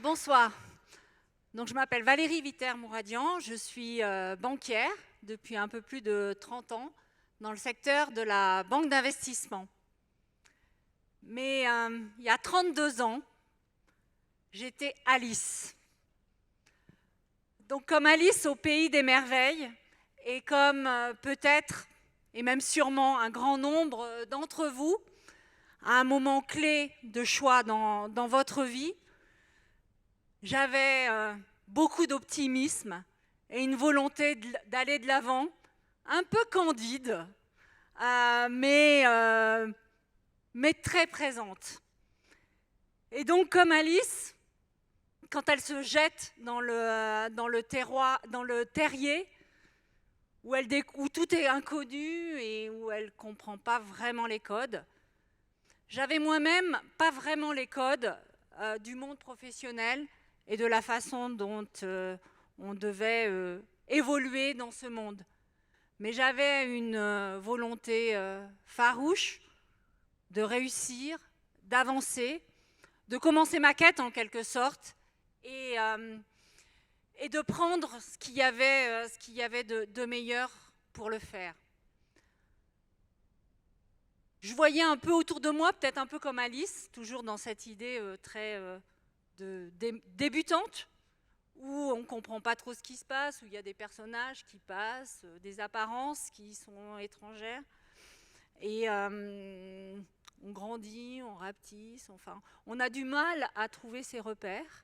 Bonsoir. Donc, je m'appelle Valérie Viter-Mouradian, je suis banquière depuis un peu plus de 30 ans dans le secteur de la banque d'investissement. Mais il y a 32 ans, j'étais Alice. Donc comme Alice au pays des merveilles et comme peut-être et même sûrement un grand nombre d'entre vous, à un moment clé de choix dans votre vie, j'avais beaucoup d'optimisme et une volonté d'aller de l'avant, un peu candide, mais très présente. Et donc, comme Alice, quand elle se jette dans le terrier, où tout est inconnu et où elle ne comprend pas vraiment les codes, j'avais moi-même pas vraiment les codes du monde professionnel et de la façon dont on devait évoluer dans ce monde. Mais j'avais une volonté farouche de réussir, d'avancer, de commencer ma quête en quelque sorte et de prendre ce qu'il y avait de meilleur pour le faire. Je voyais un peu autour de moi, peut-être un peu comme Alice, toujours dans cette idée très débutante, où on ne comprend pas trop ce qui se passe, où il y a des personnages qui passent, des apparences qui sont étrangères. Et on grandit, on rapetisse, enfin, on a du mal à trouver ses repères.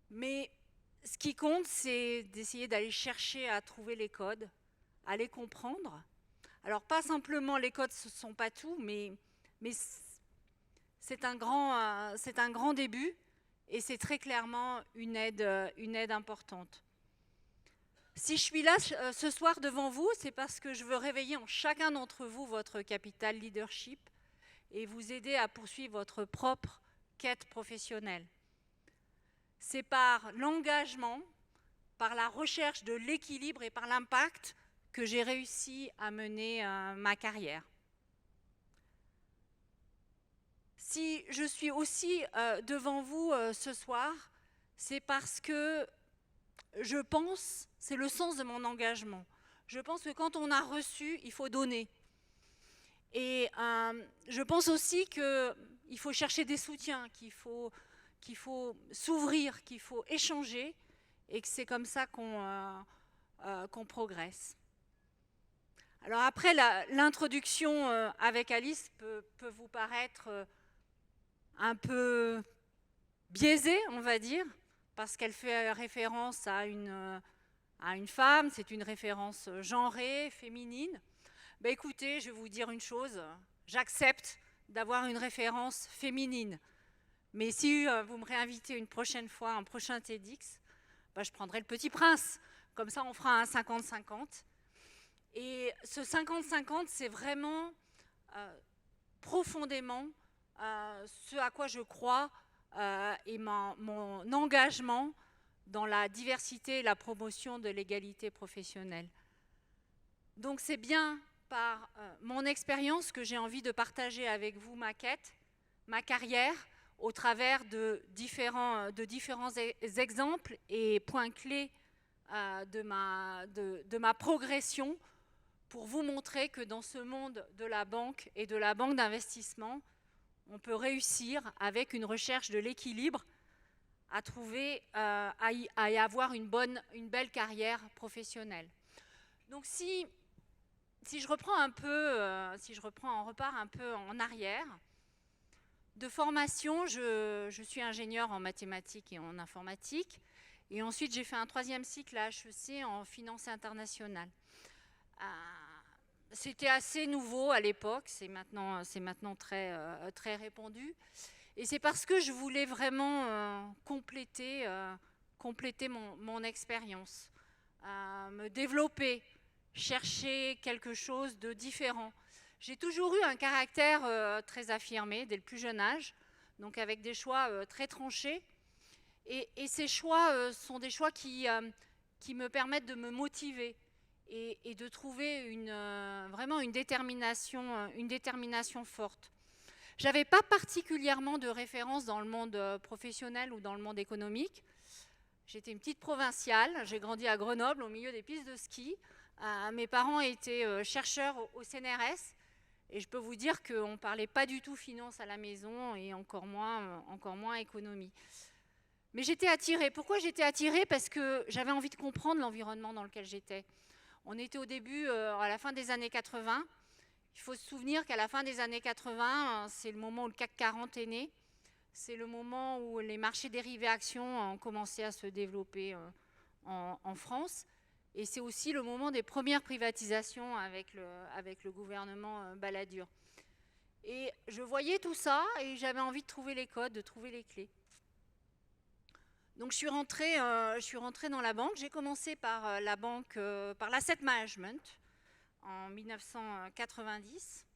Mais ce qui compte, c'est d'essayer d'aller chercher à trouver les codes, à les comprendre. Alors, pas simplement les codes, ce ne sont pas tout, mais c'est un grand début et c'est très clairement une aide importante. Si je suis là ce soir devant vous, c'est parce que je veux réveiller en chacun d'entre vous votre capital leadership et vous aider à poursuivre votre propre quête professionnelle. C'est par l'engagement, par la recherche de l'équilibre et par l'impact que j'ai réussi à mener ma carrière. Si je suis aussi devant vous ce soir, c'est parce que je pense, c'est le sens de mon engagement. Je pense que quand on a reçu, il faut donner. Et je pense aussi qu'il faut chercher des soutiens, qu'il faut s'ouvrir, qu'il faut échanger et que c'est comme ça qu'on progresse. Alors après, l'introduction avec Alice peut vous paraître un peu biaisée, on va dire, parce qu'elle fait référence à une femme, c'est une référence genrée, féminine. Ben écoutez, je vais vous dire une chose, j'accepte d'avoir une référence féminine. Mais si vous me réinvitez une prochaine fois, un prochain TEDx, ben je prendrai le Petit Prince. Comme ça, on fera un 50-50. Et ce 50-50, c'est vraiment profondément ce à quoi je crois et mon engagement dans la diversité et la promotion de l'égalité professionnelle. Donc c'est bien par mon expérience que j'ai envie de partager avec vous ma quête, ma carrière, au travers de différents exemples et points clés de ma progression pour vous montrer que dans ce monde de la banque et de la banque d'investissement, on peut réussir avec une recherche de l'équilibre à trouver, à y avoir une belle carrière professionnelle. Donc si je reprends un peu, on repart un peu en arrière, de formation, je suis ingénieure en mathématiques et en informatique. Et ensuite, j'ai fait un 3e cycle à HEC en finance internationale. C'était assez nouveau à l'époque, c'est maintenant très répandu. Et c'est parce que je voulais vraiment compléter mon expérience, me développer, chercher quelque chose de différent. J'ai toujours eu un caractère très affirmé dès le plus jeune âge, donc avec des choix très tranchés. Et ces choix sont des choix qui me permettent de me motiver et de trouver vraiment une détermination forte. J'avais pas particulièrement de référence dans le monde professionnel ou dans le monde économique. J'étais une petite provinciale, j'ai grandi à Grenoble au milieu des pistes de ski. Mes parents étaient chercheurs au CNRS et je peux vous dire qu'on ne parlait pas du tout finance à la maison et encore moins économie. Mais j'étais attirée. Pourquoi j'étais attirée? Parce que j'avais envie de comprendre l'environnement dans lequel j'étais. On était au début, à la fin des années 80. Il faut se souvenir qu'à la fin des années 80, c'est le moment où le CAC 40 est né. C'est le moment où les marchés dérivés actions ont commencé à se développer en France. Et c'est aussi le moment des premières privatisations avec le gouvernement Balladur. Et je voyais tout ça et j'avais envie de trouver les codes, de trouver les clés. Donc je suis rentrée dans la banque. J'ai commencé par la banque, par l'asset management en 1990.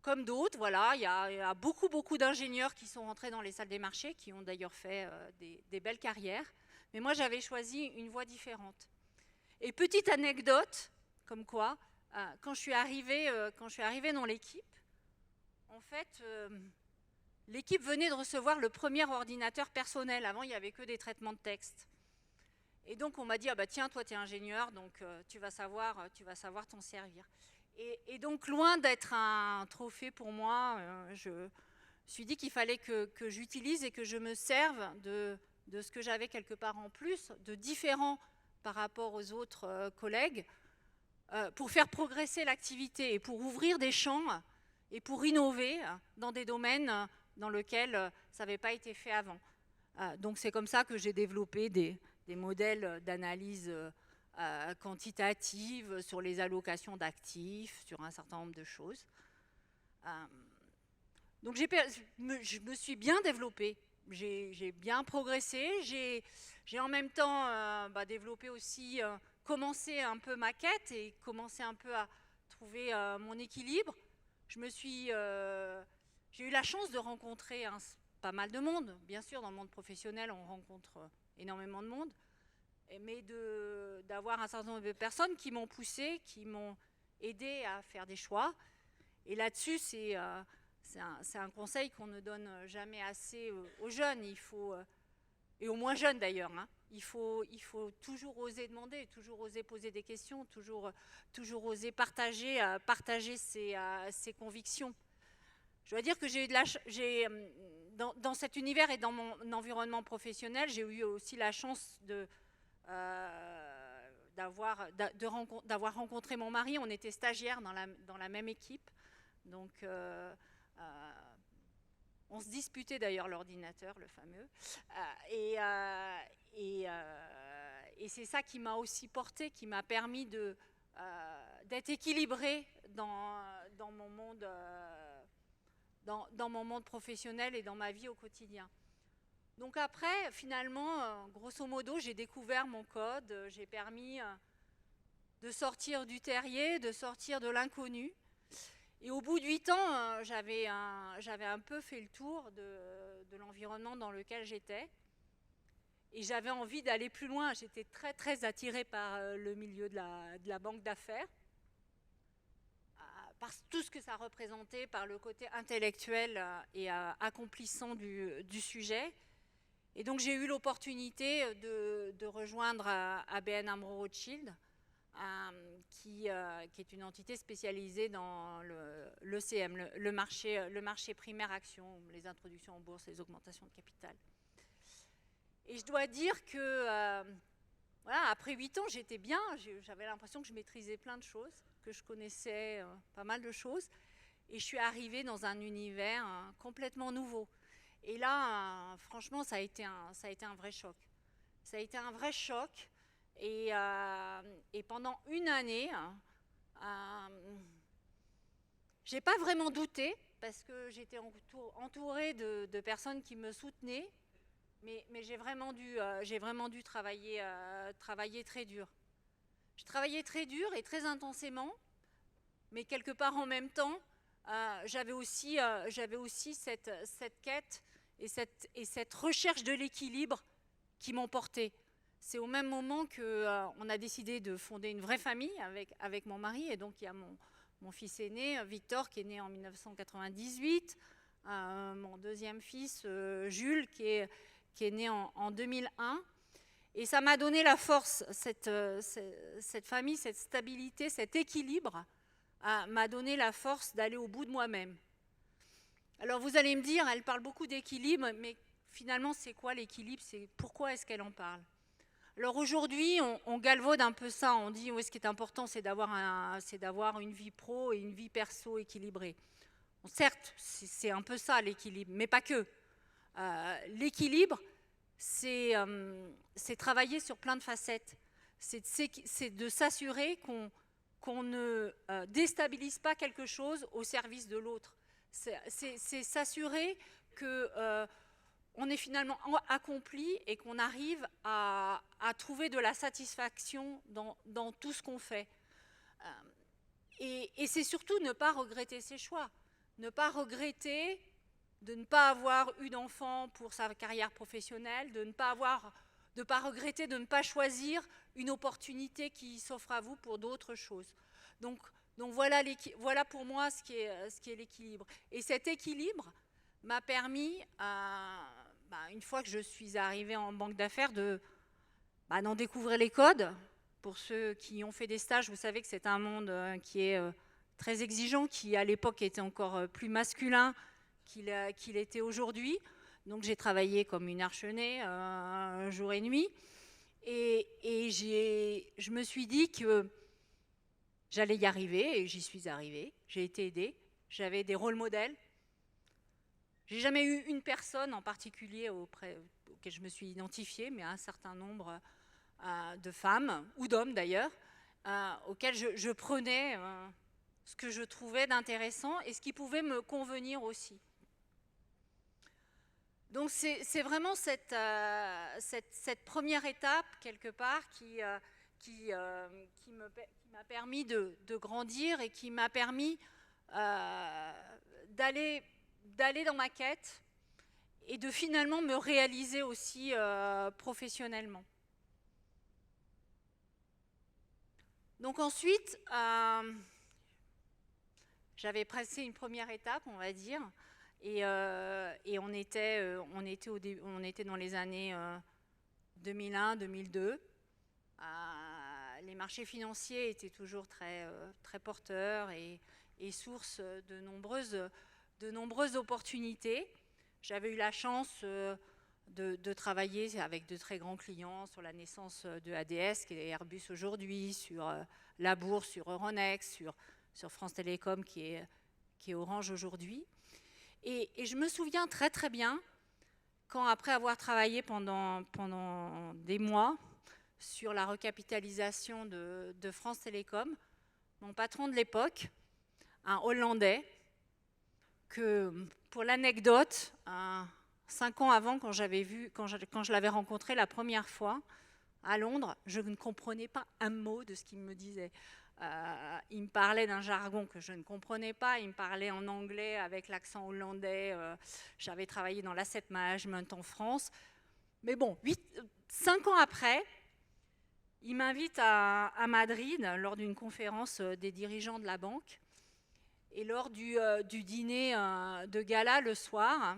Comme d'autres, voilà, il y a beaucoup d'ingénieurs qui sont rentrés dans les salles des marchés, qui ont d'ailleurs fait des belles carrières. Mais moi, j'avais choisi une voie différente. Et petite anecdote, comme quoi, quand je suis arrivée dans l'équipe, en fait, l'équipe venait de recevoir le premier ordinateur personnel. Avant, il n'y avait que des traitements de texte. Et donc, on m'a dit, ah bah tiens, toi, tu es ingénieur, donc tu vas savoir t'en servir. Et donc, loin d'être un trophée pour moi, je me suis dit qu'il fallait que j'utilise et que je me serve de ce que j'avais quelque part en plus, de différent par rapport aux autres collègues, pour faire progresser l'activité et pour ouvrir des champs et pour innover dans des domaines dans lesquels ça n'avait pas été fait avant. Donc, c'est comme ça que j'ai développé des modèles d'analyse quantitative sur les allocations d'actifs, sur un certain nombre de choses. Donc je me suis bien développée, j'ai bien progressé, j'ai en même temps développé aussi, commencé un peu ma quête et commencé un peu à trouver mon équilibre. J'ai eu la chance de rencontrer pas mal de monde. Bien sûr, dans le monde professionnel, on rencontre énormément de monde, mais d'avoir un certain nombre de personnes qui m'ont poussé, qui m'ont aidé à faire des choix. Et là-dessus, c'est un conseil qu'on ne donne jamais assez aux jeunes, et aux moins jeunes d'ailleurs. Il faut toujours oser demander, toujours oser poser des questions, toujours oser partager ses convictions. Je dois dire que dans cet univers et dans mon environnement professionnel, j'ai eu aussi la chance d'avoir rencontré mon mari. On était stagiaires dans la même équipe. Donc, on se disputait d'ailleurs l'ordinateur, le fameux. Et c'est ça qui m'a aussi porté, qui m'a permis d'être équilibrée dans mon monde professionnel et dans ma vie au quotidien. Donc après, finalement, grosso modo, j'ai découvert mon code, j'ai permis de sortir du terrier, de sortir de l'inconnu. Et au bout de 8 ans, j'avais un peu fait le tour de l'environnement dans lequel j'étais. Et j'avais envie d'aller plus loin. J'étais très, très attirée par le milieu de la banque d'affaires, par tout ce que ça représentait, par le côté intellectuel et accomplissant du sujet. Et donc j'ai eu l'opportunité de rejoindre ABN AMRO Rothschild, qui est une entité spécialisée dans l'ECM, le marché primaire action, les introductions en bourse, les augmentations de capital. Et je dois dire que voilà, après 8 ans, j'étais bien, j'avais l'impression que je maîtrisais plein de choses, que je connaissais pas mal de choses, et je suis arrivée dans un univers complètement nouveau. Et là, franchement, ça a été un vrai choc. Ça a été un vrai choc. Et pendant une année, j'ai pas vraiment douté parce que j'étais entourée de personnes qui me soutenaient, mais j'ai vraiment dû travailler très dur. J'ai travaillé très dur et très intensément, mais quelque part en même temps, j'avais aussi cette quête et cette recherche de l'équilibre qui m'ont portée. C'est au même moment qu'on a décidé de fonder une vraie famille avec mon mari, et donc il y a mon fils aîné, Victor, qui est né en 1998, mon deuxième fils, Jules, qui est né en 2001. Et ça m'a donné la force, cette famille, cette stabilité, cet équilibre, m'a donné la force d'aller au bout de moi-même. Alors vous allez me dire, elle parle beaucoup d'équilibre, mais finalement c'est quoi l'équilibre? Pourquoi est-ce qu'elle en parle? Alors aujourd'hui, on galvaude un peu ça, on dit oui, ce qui est important, c'est d'avoir une vie pro et une vie perso équilibrée. Bon, certes, c'est un peu ça l'équilibre, mais pas que. L'équilibre, c'est travailler sur plein de facettes. C'est de s'assurer qu'on ne déstabilise pas quelque chose au service de l'autre. C'est s'assurer que on est finalement accompli et qu'on arrive à trouver de la satisfaction dans tout ce qu'on fait. Et c'est surtout ne pas regretter ses choix. Ne pas regretter de ne pas avoir eu d'enfant pour sa carrière professionnelle, de ne pas regretter de ne pas choisir une opportunité qui s'offre à vous pour d'autres choses. Donc voilà pour moi ce qui est l'équilibre. Et cet équilibre m'a permis, une fois que je suis arrivée en banque d'affaires, d'en découvrir les codes. Pour ceux qui ont fait des stages, vous savez que c'est un monde qui est très exigeant, qui à l'époque était encore plus masculin qu'il était aujourd'hui. Donc j'ai travaillé comme une harchenée jour et nuit. Et je me suis dit que j'allais y arriver, et j'y suis arrivée. J'ai été aidée, j'avais des rôles modèles. J'ai jamais eu une personne en particulier auquel je me suis identifiée, mais un certain nombre de femmes, ou d'hommes d'ailleurs, auxquels je prenais ce que je trouvais d'intéressant et ce qui pouvait me convenir aussi. Donc c'est vraiment cette première étape, quelque part, qui m'a permis de grandir et qui m'a permis d'aller dans ma quête et de finalement me réaliser aussi professionnellement. Donc ensuite, j'avais passé une première étape, on va dire, et on était dans les années 2001-2002. Les marchés financiers étaient toujours très porteurs et source de nombreuses opportunités. J'avais eu la chance de travailler avec de très grands clients sur la naissance de ADS, qui est Airbus aujourd'hui, sur la bourse, sur Euronext, sur France Télécom, qui est Orange aujourd'hui. Et je me souviens très très bien, quand après avoir travaillé pendant des mois sur la recapitalisation de France Télécom, mon patron de l'époque, un Hollandais, que pour l'anecdote, 5 ans avant, quand je l'avais rencontré la première fois à Londres, je ne comprenais pas un mot de ce qu'il me disait. Il me parlait d'un jargon que je ne comprenais pas, il me parlait en anglais avec l'accent hollandais. J'avais travaillé dans l'asset management en France. Mais bon, 5 ans après, il m'invite à Madrid lors d'une conférence des dirigeants de la banque. Et lors du dîner de gala le soir,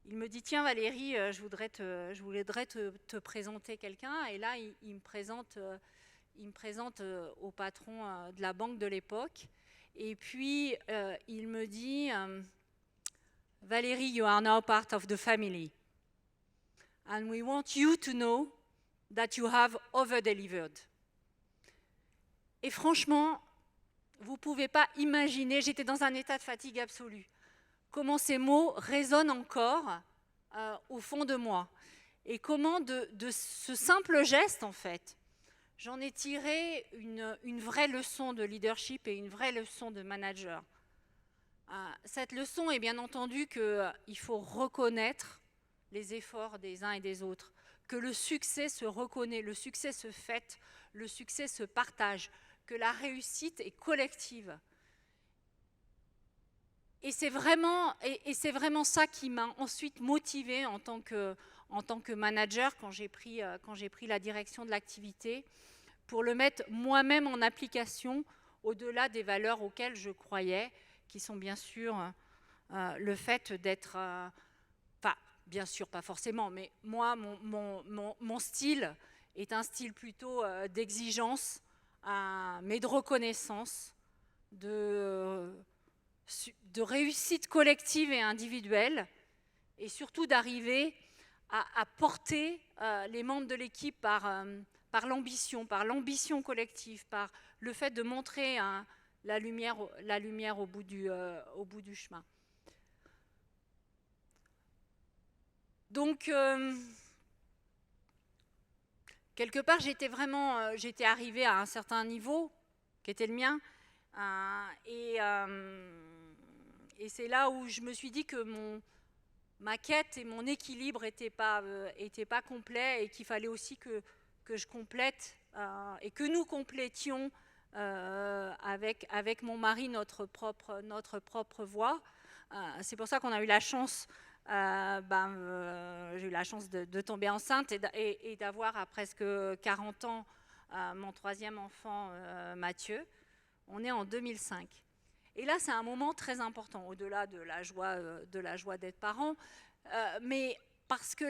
il me dit « Tiens Valérie, je voudrais te présenter quelqu'un ». Et là, il me présente au patron de la banque de l'époque. Et puis, il me dit « Valérie, you are now part of the family. And we want you to know that you have over-delivered ». Et franchement, vous ne pouvez pas imaginer, j'étais dans un état de fatigue absolue, comment ces mots résonnent encore au fond de moi. Et comment de ce simple geste, en fait, j'en ai tiré une vraie leçon de leadership et une vraie leçon de manager. Cette leçon est bien entendu qu'il faut reconnaître les efforts des uns et des autres, que le succès se reconnaît, le succès se fête, le succès se partage, que la réussite est collective. Et c'est vraiment ça qui m'a ensuite motivée en tant que manager quand j'ai pris la direction de l'activité, pour le mettre moi-même en application au-delà des valeurs auxquelles je croyais, qui sont bien sûr le fait d'être, enfin, bien sûr, pas forcément, mais moi, mon style est un style plutôt d'exigence, mais de reconnaissance, de réussite collective et individuelle, et surtout d'arriver à porter les membres de l'équipe par l'ambition collective, par le fait de montrer la lumière au bout du chemin. Donc, quelque part, j'étais arrivée à un certain niveau, qui était le mien, et c'est là où je me suis dit que ma quête et mon équilibre n'étaient pas complets, et qu'il fallait aussi que je complète et que nous complétions avec mon mari notre propre voie. C'est pour ça qu'on a eu la chance, j'ai eu la chance de tomber enceinte et d'avoir à presque 40 ans mon troisième enfant, Mathieu. On est en 2005. Et là, c'est un moment très important, au-delà de la joie d'être parent, mais parce que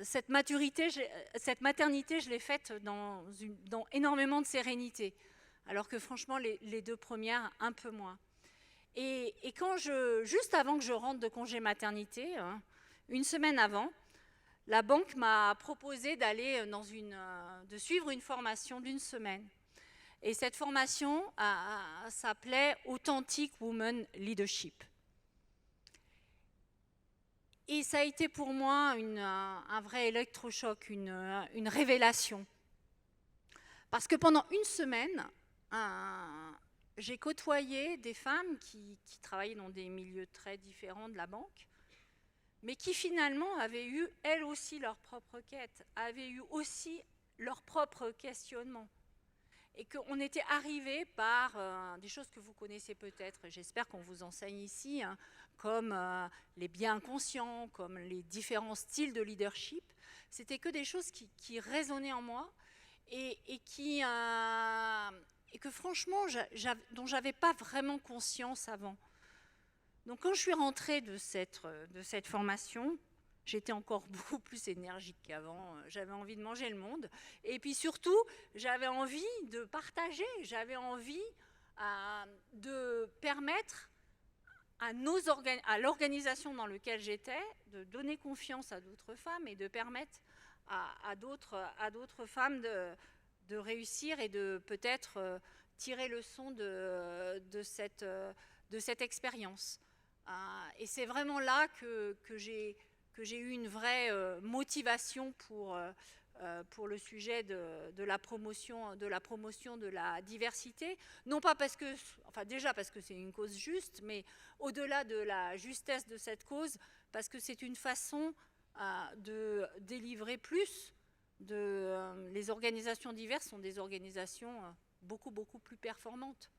cette maternité, je l'ai faite dans énormément de sérénité, alors que franchement, les 2 premières, un peu moins. Et juste avant que je rentre de congé maternité, une semaine avant, la banque m'a proposé de suivre une formation d'1 semaine. Et cette formation s'appelait Authentic Woman Leadership. Et ça a été pour moi un vrai électrochoc, une révélation. Parce que pendant 1 semaine, j'ai côtoyé des femmes qui travaillaient dans des milieux très différents de la banque, mais qui finalement avaient eu, elles aussi, leur propre quête, avaient eu aussi leur propre questionnement. Et qu'on était arrivé par des choses que vous connaissez peut-être, j'espère qu'on vous enseigne ici, comme les biens conscients, comme les différents styles de leadership. C'était que des choses qui résonnaient en moi et que franchement, dont je n'avais pas vraiment conscience avant. Donc quand je suis rentrée de cette formation, j'étais encore beaucoup plus énergique qu'avant, j'avais envie de manger le monde. Et puis surtout, j'avais envie de partager, j'avais envie de permettre à l'organisation dans laquelle j'étais de donner confiance à d'autres femmes et de permettre à d'autres femmes de réussir et de peut-être tirer leçon de cette expérience. Et c'est vraiment là que j'ai eu une vraie motivation pour le sujet de la promotion de la diversité. Non pas parce que, enfin déjà parce que c'est une cause juste, mais au-delà de la justesse de cette cause, parce que c'est une façon de délivrer plus. Les organisations diverses sont des organisations beaucoup plus performantes.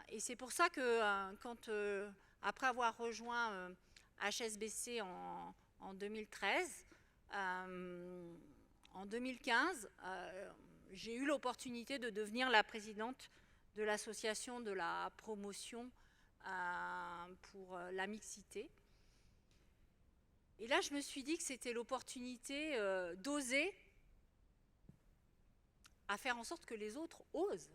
Et c'est pour ça que après avoir rejoint HSBC en 2013, en 2015, j'ai eu l'opportunité de devenir la présidente de l'association de la promotion pour la mixité. Et là, je me suis dit que c'était l'opportunité d'oser à faire en sorte que les autres osent.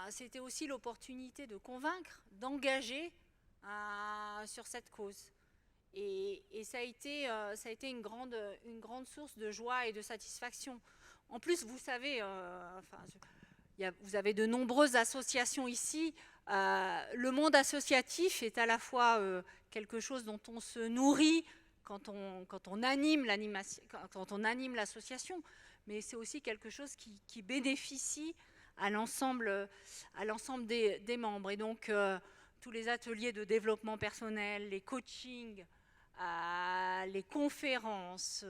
C'était aussi l'opportunité de convaincre, d'engager sur cette cause. Et ça a été une grande source de joie et de satisfaction. En plus, vous savez, vous avez de nombreuses associations ici. Le monde associatif est à la fois quelque chose dont on se nourrit quand on anime l'association, mais c'est aussi quelque chose qui bénéficie à l'ensemble des membres. Et donc, tous les ateliers de développement personnel, les coachings, les conférences,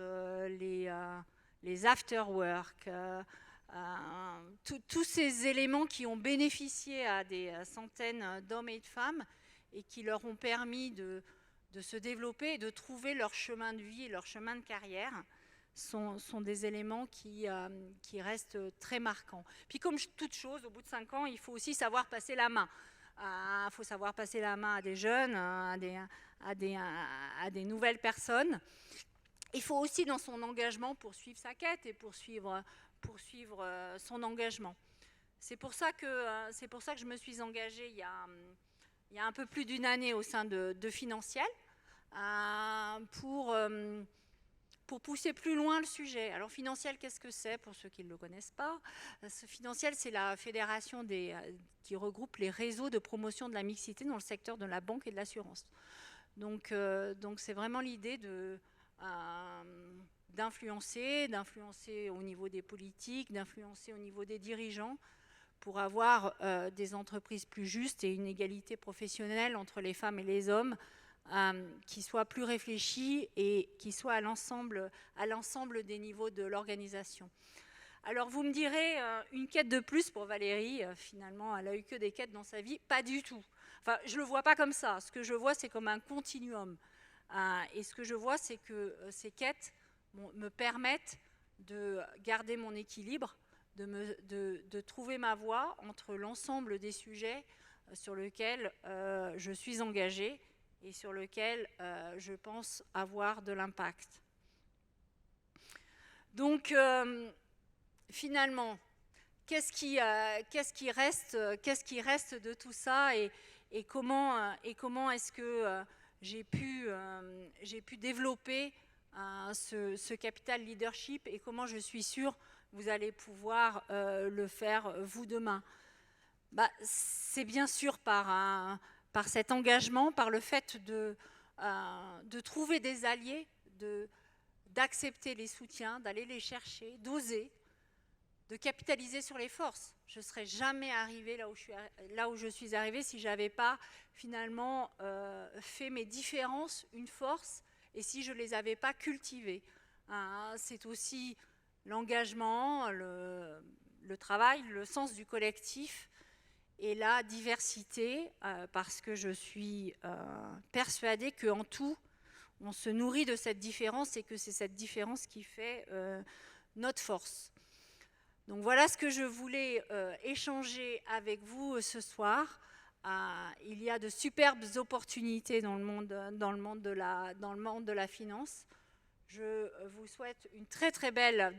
les after-work, tous ces éléments qui ont bénéficié à des centaines d'hommes et de femmes et qui leur ont permis de se développer et de trouver leur chemin de vie et leur chemin de carrière, sont des éléments qui restent très marquants. Puis comme toute chose, au bout de 5 ans, il faut aussi savoir passer la main. Il faut savoir passer la main à des jeunes, à des nouvelles personnes. Il faut aussi, dans son engagement, poursuivre sa quête et poursuivre son engagement. C'est pour ça que je me suis engagée il y a un peu plus d'une année au sein de Financiel pour pousser plus loin le sujet. Alors Financiel, qu'est-ce que c'est pour ceux qui ne le connaissent pas? Financiel, c'est la fédération qui regroupe les réseaux de promotion de la mixité dans le secteur de la banque et de l'assurance. Donc c'est vraiment l'idée d'influencer au niveau des politiques, d'influencer au niveau des dirigeants pour avoir des entreprises plus justes et une égalité professionnelle entre les femmes et les hommes qui soit plus réfléchie et qui soit à l'ensemble des niveaux de l'organisation. Alors vous me direz, une quête de plus pour Valérie, finalement elle a eu que des quêtes dans sa vie, pas du tout. Enfin, je ne le vois pas comme ça, ce que je vois c'est comme un continuum. Et ce que je vois c'est que ces quêtes me permettent de garder mon équilibre, de trouver ma voie entre l'ensemble des sujets sur lesquels je suis engagée et sur lesquels je pense avoir de l'impact. Donc, finalement, qu'est-ce qui reste de tout ça et comment est-ce que j'ai pu développer ce capital leadership et comment je suis sûre vous allez pouvoir le faire vous demain. C'est bien sûr par cet engagement, par le fait de trouver des alliés, d'accepter les soutiens, d'aller les chercher, d'oser, de capitaliser sur les forces. Je ne serais jamais arrivée là où je suis arrivée si je n'avais pas finalement fait mes différences une force et si je ne les avais pas cultivées. C'est aussi l'engagement, le travail, le sens du collectif et la diversité, parce que je suis persuadée qu'en tout, on se nourrit de cette différence et que c'est cette différence qui fait notre force. Donc voilà ce que je voulais échanger avec vous ce soir. Il y a de superbes opportunités dans le monde de la finance. Je vous souhaite une très très belle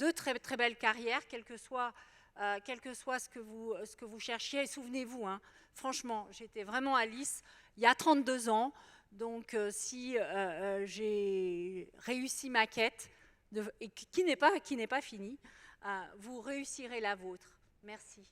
carrière, quel que soit ce que vous cherchiez. Et souvenez-vous, franchement, j'étais vraiment Alice il y a 32 ans. Donc si j'ai réussi ma quête, qui n'est pas finie, vous réussirez la vôtre. Merci.